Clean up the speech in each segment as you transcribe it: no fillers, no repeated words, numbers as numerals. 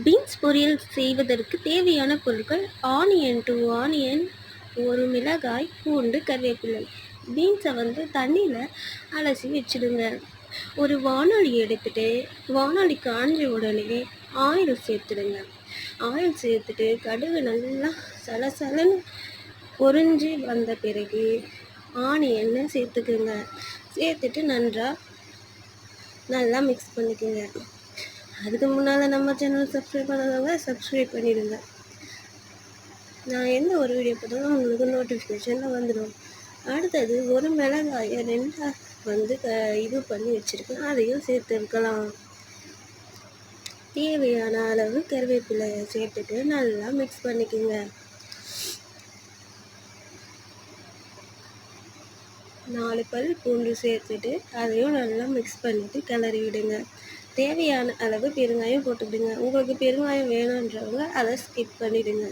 Beans பொரியல் செய்வதற்கு தேவையான பொருட்கள்: ஆனியன் 2 ஆனியன், 1 மிளகாய், பூண்டு, கருவேப்பிலை. பீன்ஸை தண்ணியில் அலசி வச்சுடுங்க. ஒரு வானொலி எடுத்துட்டு வானொலி காஞ்ச உடனே ஆயில் சேர்த்துடுங்க. ஆயில் சேர்த்துட்டு கடுகு நல்லா சலசலன்னு பொரிஞ்சு வந்த பிறகு ஆனியனை சேர்த்துக்குங்க. சேர்த்துட்டு நல்லா மிக்ஸ் பண்ணிக்கோங்க. அதுக்கு முன்னால் நம்ம சேனல் சப்ஸ்கிரைப் பண்ணாதவங்க சப்ஸ்கிரைப் பண்ணிடுங்க. நான் எந்த ஒரு வீடியோ போட்டாலும் உங்களுக்கு நோட்டிஃபிகேஷனில் வந்துடும். அடுத்தது ஒரு மிளகாயை ரெண்டாக இது பண்ணி வச்சுருக்கேன், அதையும் சேர்த்துருக்கலாம். தேவையான அளவு கருவேப்பிலையை சேர்த்துட்டு நல்லா மிக்ஸ் பண்ணிக்கோங்க. 4 பல் பூண்டு சேர்த்துட்டு அதையும் நல்லா மிக்ஸ் பண்ணிவிட்டு கிளறி விடுங்க. தேவையான அளவு பெருங்காயம் போட்டுவிடுங்க. உங்களுக்கு பெருங்காயம் வேணுன்றவங்க அதை ஸ்கிப் பண்ணிவிடுங்க.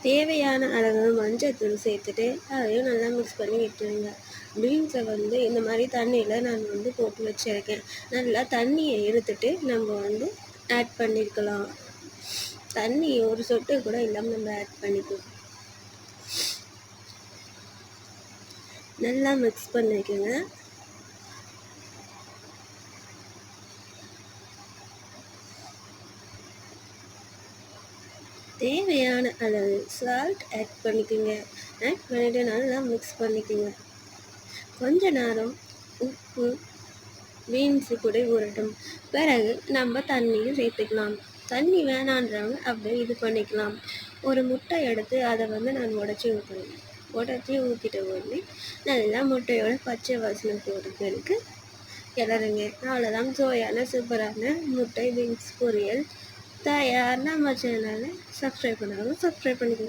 தேவையான அளவு மஞ்சள்தூள் சேர்த்துட்டு அதையும் நல்லா மிக்ஸ் பண்ணி விட்டுருங்க. பீன்ஸை இந்த மாதிரி தண்ணியில் நான் போட்டு வச்சுருக்கேன். நல்லா தண்ணியை எடுத்துட்டு நம்ம ஆட் பண்ணியிருக்கலாம். தண்ணி ஒரு சொட்டு கூட இல்லாமல் நம்ம ஆட் பண்ணிக்கலாம். நல்லா மிக்ஸ் பண்ணிக்கோங்க. தேவையான அளவு சால்ட் ஆட் பண்ணிக்கோங்க. ஆட் பண்ணிவிட்டு நல்லா மிக்ஸ் பண்ணிக்கோங்க. கொஞ்ச நேரம் உப்பு பீன்ஸு கூட ஊறட்டும். பிறகு நம்ம தண்ணியும் சேர்த்துக்கலாம். தண்ணி வேணான்றவங்க அப்படியே இது பண்ணிக்கலாம். ஒரு முட்டை எடுத்து அதை நான் உடச்சி ஊற்றுவேன். உடச்சி ஊற்றிட்ட உடனே நல்லா முட்டையோட பச்சை வாசனை போடுறதுக்கு கிளறுங்க. அவ்வளோதான், சுவையான சூப்பரான முட்டை பீன்ஸ் பொரியல் தயார். நம்ம சேனலை சப்ஸ்கிரைப் பண்ணாலும் சப்ஸ்கிரைப் பண்ணிக்கோங்க.